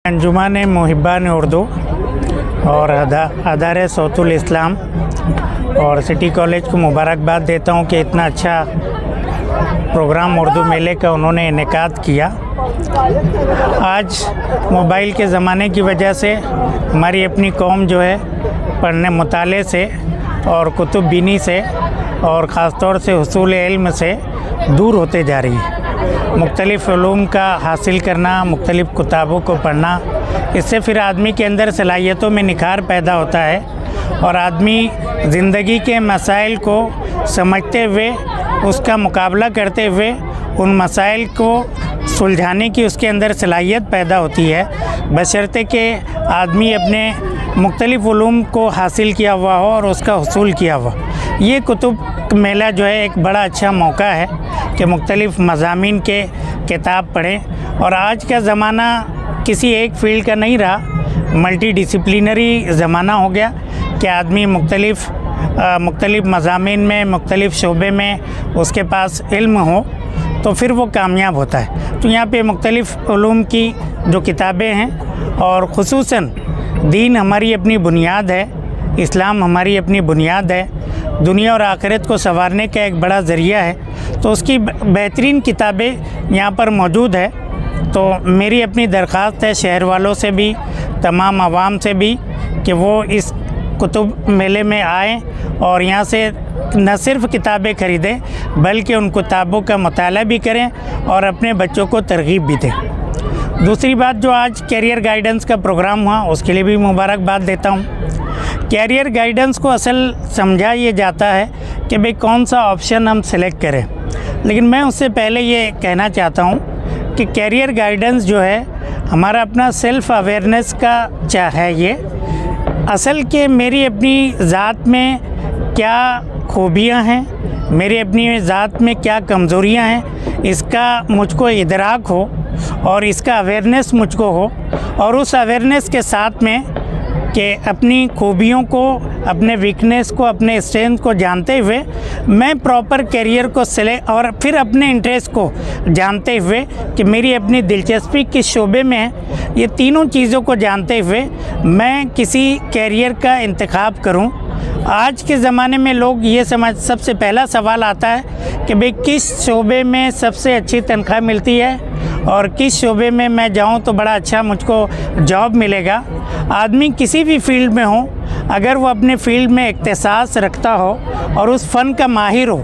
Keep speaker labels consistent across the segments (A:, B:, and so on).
A: अंजुमन मुहिब्बान उर्दू और अदारे सौतुल इस्लाम और city college को मुबारकबाद देता हूं कि इतना अच्छा प्रोग्राम उर्दू मेले का उन्होंने इनेकाद किया। आज मोबाइल के ज़माने की वजह से हमारी अपनी कौम जो है पढ़ने मुताले से और कुतुब बीनी से और ख़ास तौर से हुसूल इल्म से दूर होते जा रही है। मुख्तलिफ़ उलूम का हासिल करना, मुख्तलिफ़ किताबों को पढ़ना, इससे फिर आदमी के अंदर सलाहियतों में निखार पैदा होता है और आदमी ज़िंदगी के मसाइल को समझते हुए उसका मुकाबला करते हुए उन मसाइल को सुलझाने की उसके अंदर सलाहियत पैदा होती है, बशर्ते कि आदमी अपने मुख्तलिफ़ उलूम को हासिल किया हुआ हो और उसका हुसूल किया हुआ। ये कुतुब मेला जो है एक बड़ा अच्छा मौका है कि मुख्तलिफ़ मज़ामीन के किताब पढ़ें। और आज का ज़माना किसी एक फ़ील्ड का नहीं रहा, मल्टी डिसिप्लिनरी ज़माना हो गया कि आदमी मुख्तलिफ़ मज़ामीन में, मुख्तलिफ़ शोबे में उसके पास इल्म हो तो फिर वो कामयाब होता है। तो यहाँ पे मुख्तलिफ़ उलूम की जो किताबें हैं और ख़ुसूसन दीन हमारी अपनी बुनियाद है, इस्लाम हमारी अपनी बुनियाद है, दुनिया और आखिरत को संवारने का एक बड़ा ज़रिया है, तो उसकी बेहतरीन किताबें यहाँ पर मौजूद है। तो मेरी अपनी दरख्वास्त है शहर वालों से भी, तमाम आवाम से भी, कि वो इस कुतुब मेले में आएँ और यहाँ से न सिर्फ़ किताबें ख़रीदें बल्कि उन किताबों का मुताला भी करें और अपने बच्चों को तरग़ीब भी दें। दूसरी बात, जो आज कैरियर गाइडेंस का प्रोग्राम हुआ उसके लिए भी मुबारकबाद देता हूँ। कैरियर गाइडेंस को असल समझा ये जाता है कि भाई कौन सा ऑप्शन हम सेलेक्ट करें, लेकिन मैं उससे पहले ये कहना चाहता हूँ कि कैरियर गाइडेंस जो है हमारा अपना सेल्फ़ अवेयरनेस का है। ये असल के मेरी अपनी ज़ात में क्या खूबियाँ हैं, मेरी अपनी ज़ात में क्या कमज़ोरियाँ हैं, इसका मुझको इदराक हो और इसका अवेयरनेस मुझको हो, और उस अवेयरनेस के साथ में कि अपनी खूबियों को, अपने वीकनेस को, अपने स्ट्रेंथ को जानते हुए मैं प्रॉपर करियर को सेलेक्ट, और फिर अपने इंटरेस्ट को जानते हुए कि मेरी अपनी दिलचस्पी किस शोबे में है, ये तीनों चीज़ों को जानते हुए मैं किसी करियर का इंतखाब करूं। आज के ज़माने में लोग ये सबसे पहला सवाल आता है कि भाई किस शोबे में सबसे अच्छी तनख्वाह मिलती है और किस शोबे में मैं जाऊं तो बड़ा अच्छा मुझको जॉब मिलेगा। आदमी किसी भी फील्ड में हो, अगर वो अपने फील्ड में इख्तिसास रखता हो और उस फ़न का माहिर हो,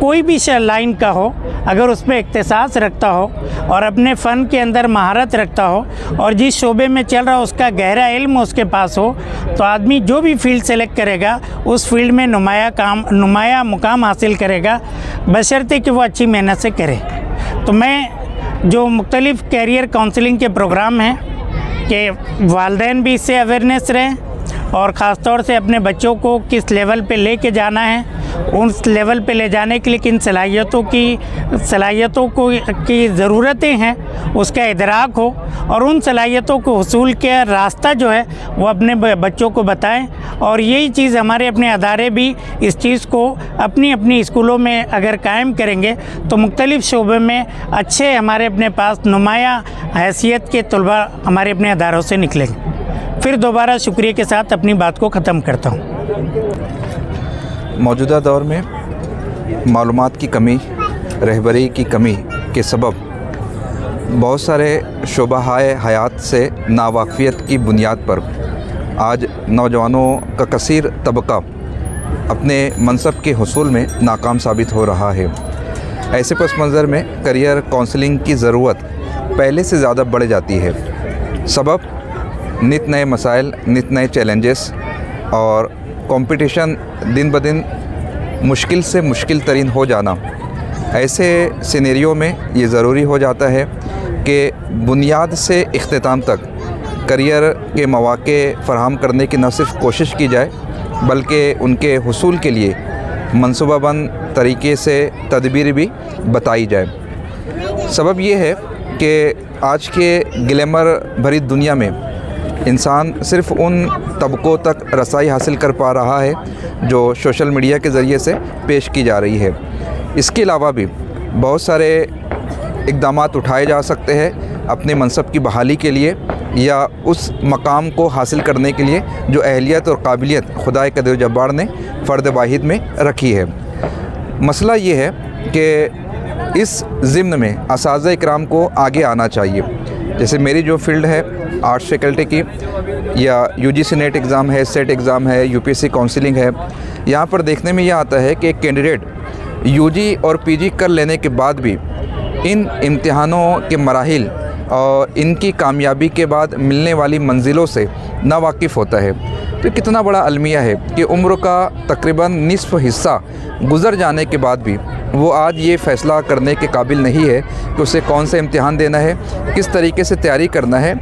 A: कोई भी लाइन का हो, अगर उसमें इख्तिसास रखता हो और अपने फ़न के अंदर महारत रखता हो और जिस शोबे में चल रहा उसका गहरा इल्म उसके पास हो, तो आदमी जो भी फील्ड सेलेक्ट करेगा उस फील्ड में नुमाया मुकाम हासिल करेगा, बशर्ते कि वो अच्छी मेहनत से करे। तो मैं जो मुख्तलिफ़ कैरियर काउंसलिंग के प्रोग्राम हैं कि वालिदैन भी इससे अवेयरनेस रहें और ख़ास तौर से अपने बच्चों को किस लेवल पे लेके जाना है, उस लेवल पे ले जाने के लिए किन सलाहियतों की ज़रूरतें हैं उसका इदराक हो, और उन सलाहियतों को हुसूल के रास्ता जो है वो अपने बच्चों को बताएं। और यही चीज़ हमारे अपने अदारे भी इस चीज़ को अपनी स्कूलों में अगर कायम करेंगे तो मुख्तलिफ़ शोबे में अच्छे हमारे अपने पास नुमाया हैसियत के तलबा हमारे अपने अदारों से निकलेंगे। फिर दोबारा शुक्रिया के साथ अपनी बात को ख़त्म करता हूँ।
B: मौजूदा दौर में मालूमात की कमी, रहबरी की कमी के सबब बहुत सारे शोबाहाए हयात से नावाक़फ़ियत की बुनियाद पर आज नौजवानों का कसीर तबका अपने मनसब के हुसूल में नाकाम साबित हो रहा है। ऐसे पस मंज़र में करियर काउंसलिंग की ज़रूरत पहले से ज़्यादा बढ़ जाती है। सबब नित नए मसाइल, नित नए चैलेंजेस और कंपटीशन दिन ब दिन मुश्किल से मुश्किल तरीन हो जाना। ऐसे सिनेरियो में ये ज़रूरी हो जाता है कि बुनियाद से इख्तिताम तक करियर के मौक़े फ़राहम करने की न सिर्फ कोशिश की जाए बल्कि उनके हुसूल के लिए मनसूबाबंद तरीके से तदबीर भी बताई जाए। सबब ये है कि आज के ग्लैमर भरी दुनिया में इंसान सिर्फ़ उन तबकों तक रसाई हासिल कर पा रहा है जो सोशल मीडिया के ज़रिए से पेश की जा रही है। इसके अलावा भी बहुत सारे इक़दामात उठाए जा सकते हैं अपने मनसब की बहाली के लिए या उस मकाम को हासिल करने के लिए जो अहलियत और काबिलियत खुदा क़ादिर जब्बार ने फ़र्द वाहिद में रखी है। मसला ये है कि इस ज़िम्न में असातिज़ा इकराम को आगे आना चाहिए। जैसे मेरी जो फील्ड है आर्ट्स फैकल्टी की, या यूजीसी नेट एग्ज़ाम है, सेट एग्ज़ाम है, यूपीएससी काउंसलिंग है, यहाँ पर देखने में यह आता है कि एक कैंडिडेट यूजी और पीजी कर लेने के बाद भी इन इम्तिहानों के मराहिल और इनकी कामयाबी के बाद मिलने वाली मंजिलों से नावाकिफ़ होता है। तो कितना बड़ा अलमिया है कि उम्र का तकरीबन निसफ हिस्सा गुज़र जाने के बाद भी वो आज ये फ़ैसला करने के काबिल नहीं है कि उसे कौन सा इम्तिहान देना है, किस तरीके से तैयारी करना है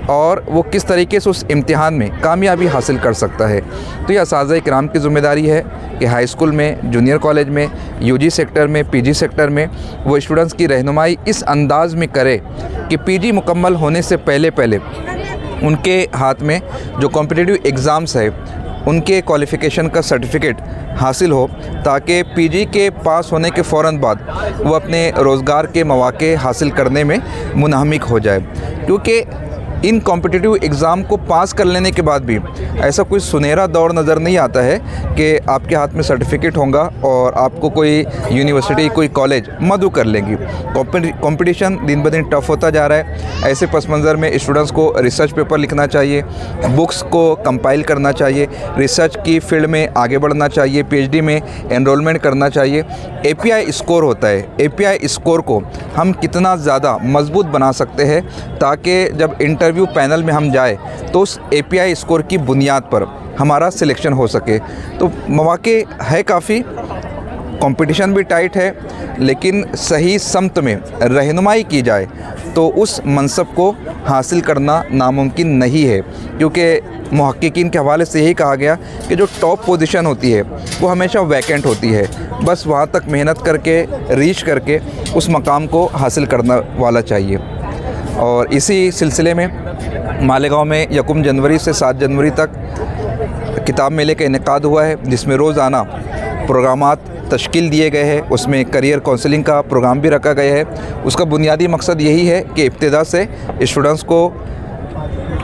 B: और वो किस तरीके से उस इम्तिहान में कामयाबी हासिल कर सकता है। तो ये असातिज़ा इकराम की ज़िम्मेदारी है कि हाई स्कूल में, जूनियर कॉलेज में, यूजी सेक्टर में, पीजी सेक्टर में वो स्टूडेंट्स की रहनुमाई इस अंदाज़ में करे कि पीजी मुकम्मल होने से पहले उनके हाथ में जो कॉम्पिटिटिव एग्ज़ाम्स है उनके क्वालिफ़िकेशन का सर्टिफिकेट हासिल हो, ताकि पीजी के पास होने के फ़ौरन बाद वो अपने रोज़गार के मौक़े हासिल करने में मुनहमिक हो जाए। क्योंकि इन कॉम्पिटिटिव एग्ज़ाम को पास कर लेने के बाद भी ऐसा कोई सुनहरा दौर नज़र नहीं आता है कि आपके हाथ में सर्टिफिकेट होगा और आपको कोई यूनिवर्सिटी, कोई कॉलेज मदऊ कर लेंगी। कंपटीशन दिन ब दिन टफ़ होता जा रहा है। ऐसे पस मंज़र में स्टूडेंट्स को रिसर्च पेपर लिखना चाहिए, बुक्स को कंपाइल करना चाहिए, रिसर्च की फील्ड में आगे बढ़ना चाहिए, पीएचडी में एनरोलमेंट करना चाहिए। एपीआई स्कोर होता है, एपीआई स्कोर को हम कितना ज़्यादा मजबूत बना सकते हैं ताकि जब इंटरव्यू पैनल में हम जाए तो उस एपीआई स्कोर की बुनियाद पर हमारा सिलेक्शन हो सके। तो मौके है काफ़ी, कंपटीशन भी टाइट है, लेकिन सही समत में रहनुमाई की जाए तो उस मनसब को हासिल करना नामुमकिन नहीं है। क्योंकि मुहक्किकीन के हवाले से यही कहा गया कि जो टॉप पोजीशन होती है वो हमेशा वैकेंट होती है, बस वहाँ तक मेहनत करके, रीच करके उस मकाम को हासिल करना वाला चाहिए। और इसी सिलसिले में मालेगांव में 1 जनवरी से 7 जनवरी तक किताब मेले का इनेकाद हुआ है, जिसमें रोज़ाना प्रोग्रामात तश्कील दिए गए हैं। उसमें करियर काउंसलिंग का प्रोग्राम भी रखा गया है। उसका बुनियादी मकसद यही है कि इब्तिदा से स्टूडेंट्स को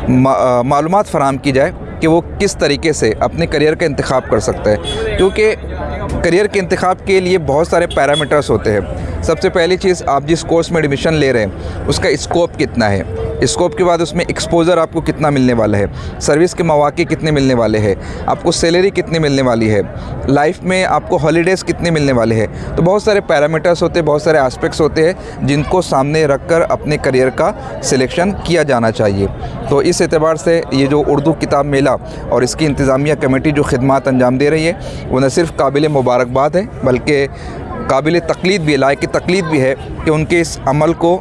B: मालूमात फ़राहम की जाए कि वो किस तरीके से अपने करियर का इंतखाब कर सकता है। क्योंकि करियर के इंतखाब के लिए बहुत सारे पैरामीटर्स होते हैं। सबसे पहली चीज़, आप जिस कोर्स में एडमिशन ले रहे हैं उसका स्कोप कितना है, स्कोप के बाद उसमें एक्सपोज़र आपको कितना मिलने वाला है, सर्विस के मौके कितने मिलने वाले हैं, आपको सैलरी कितनी मिलने वाली है, लाइफ में आपको हॉलीडेज़ कितने मिलने वाले हैं। तो बहुत सारे पैरामीटर्स होते हैं, बहुत सारे एस्पेक्ट्स होते हैं जिनको सामने रख कर अपने करियर का सिलेक्शन किया जाना चाहिए। तो इस एतबार से ये जो उर्दू किताब मेला और इसकी इंतज़ामिया कमेटी जो खिदमात अंजाम दे रही है वो न सिर्फ काबिल मुबारकबाद है बल्कि काबिल तक़लीद भी, लायक तक़लीद भी है कि उनके इस अमल को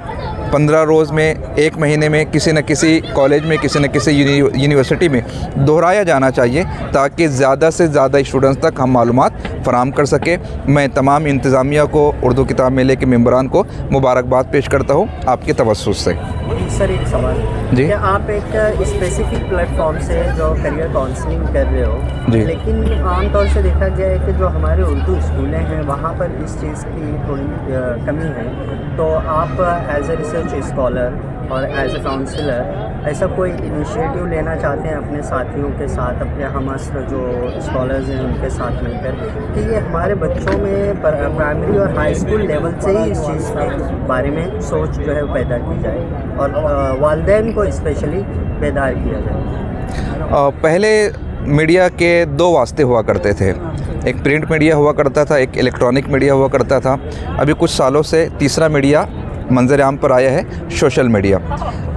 B: 15 रोज़ में, 1 महीने में किसी न किसी कॉलेज में, किसी न किसी यूनिवर्सिटी में दोहराया जाना चाहिए ताकि ज़्यादा से ज़्यादा स्टूडेंट्स तक हम मालूमात फ़राहम कर सके। मैं तमाम इंतज़ामिया को, उर्दू किताब मेले के मेंबरान को मुबारकबाद पेश करता हूँ आपके तवस्सुस से।
C: सर एक सवाल
B: जी,
C: कि आप एक स्पेसिफिक प्लेटफॉर्म से जो करियर काउंसलिंग कर रहे हो,
B: जी,
C: लेकिन आमतौर से देखा गया है कि जो हमारे उर्दू स्कूलें हैं वहाँ पर इस चीज़ की थोड़ी कमी है। तो आप एज ए रिसर्च स्कॉलर और एज ए काउंसलर ऐसा कोई इनिशिएटिव लेना चाहते हैं अपने साथियों के साथ, अपने हमअस्र जो स्कॉलर्स हैं उनके साथ मिलकर, कि ये हमारे बच्चों में प्राइमरी और हाई स्कूल लेवल से ही इस चीज़ के बारे में सोच जो है पैदा की जाए और वालिदैन को स्पेशली बेदार किया जाए।
B: पहले मीडिया के 2 वास्ते हुआ करते थे, एक प्रिंट मीडिया हुआ करता था, एक इलेक्ट्रॉनिक मीडिया हुआ करता था। अभी कुछ सालों से तीसरा मीडिया मंजर आम पर आया है, सोशल मीडिया।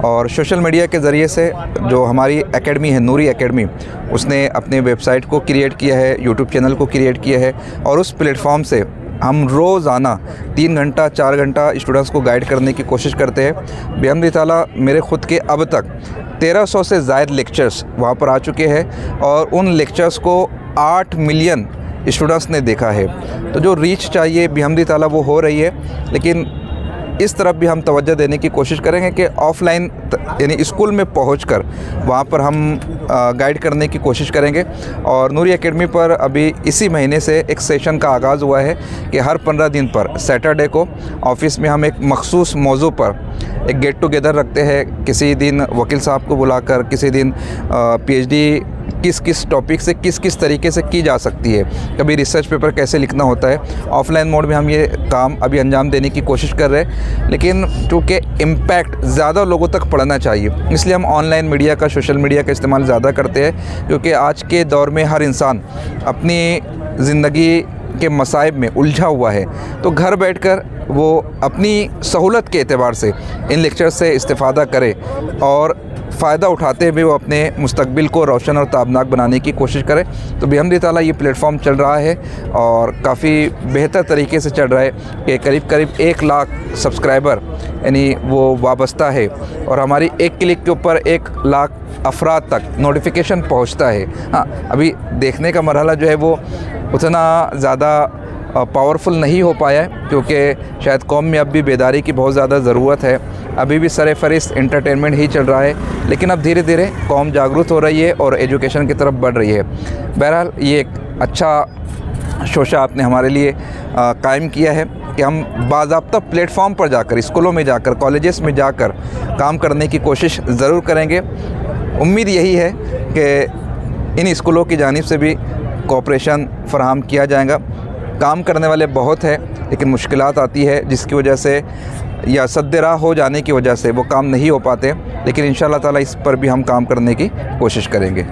B: और सोशल मीडिया के ज़रिए से जो हमारी एकेडमी है, नूरी एकेडमी, उसने अपने वेबसाइट को क्रिएट किया है, यूट्यूब चैनल को क्रिएट किया है और उस प्लेटफॉर्म से हम रोज़ाना 3 घंटा 4 घंटा स्टूडेंट्स को गाइड करने की कोशिश करते हैं। बेहमदी ताला मेरे ख़ुद के अब तक 1300 से ज़ायद लेक्चर्स वहाँ पर आ चुके हैं और उन लेक्चर्स को 8 मिलियन स्टूडेंट्स ने देखा है। तो जो रीच चाहिए बेहमदी ताला वो हो रही है, लेकिन इस तरफ भी हम तवज्जो देने की कोशिश करेंगे कि ऑफ़लाइन यानी स्कूल में पहुंचकर वहाँ पर हम गाइड करने की कोशिश करेंगे। और नूरी एकेडमी पर अभी इसी महीने से एक सेशन का आगाज़ हुआ है कि हर 15 दिन पर सैटरडे को ऑफ़िस में हम एक मखसूस मौजू पर एक गेट टुगेदर रखते हैं, किसी दिन वकील साहब को बुलाकर, किसी दिन पीएचडी किस किस टॉपिक से किस किस तरीके से की जा सकती है, कभी रिसर्च पेपर कैसे लिखना होता है। ऑफलाइन मोड में हम ये काम अभी अंजाम देने की कोशिश कर रहे हैं, लेकिन चूँकि इम्पैक्ट ज़्यादा लोगों तक पड़ना चाहिए, इसलिए हम ऑनलाइन मीडिया का, सोशल मीडिया का इस्तेमाल ज़्यादा करते हैं, क्योंकि आज के दौर में हर इंसान अपनी ज़िंदगी के मसाइब में उलझा हुआ है। तो घर बैठकर वो अपनी सहूलत के एतबार से इन लेक्चर से इस्तेफ़ादा करे और फ़ायदा उठाते हुए वो अपने मुस्तकबिल को रोशन और ताबनाक बनाने की कोशिश करे। तो बिहम्दिल्लाह ताला ये प्लेटफॉर्म चल रहा है और काफ़ी बेहतर तरीके से चल रहा है कि करीब करीब 1 लाख सब्सक्राइबर यानी वो वाबस्ता है और हमारी एक क्लिक के ऊपर 1 लाख अफराद तक नोटिफिकेशन पहुंचता है। हाँ, अभी देखने का मरहला जो है वो उतना ज़्यादा पावरफुल नहीं हो पाया है, क्योंकि शायद कौम में अब भी बेदारी की बहुत ज़्यादा ज़रूरत है। अभी भी सरे-फहरिस्त एंटरटेनमेंट ही चल रहा है, लेकिन अब धीरे धीरे कौम जागरूक हो रही है और एजुकेशन की तरफ बढ़ रही है। बहरहाल ये एक अच्छा शोशा आपने हमारे लिए कायम किया है कि हम बाज़ाब्ता प्लेटफॉर्म पर जाकर, स्कूलों में जाकर, कॉलेजेस में जाकर काम करने की कोशिश ज़रूर करेंगे। उम्मीद यही है कि इन स्कूलों की जानिब से भी कोऑपरेशन फ़राहम किया जाएगा। काम करने वाले बहुत हैं, लेकिन मुश्किलात आती है जिसकी वजह से या सद्दे-राह हो जाने की वजह से वो काम नहीं हो पाते, लेकिन इंशाअल्लाह ताला इस पर भी हम काम करने की कोशिश करेंगे।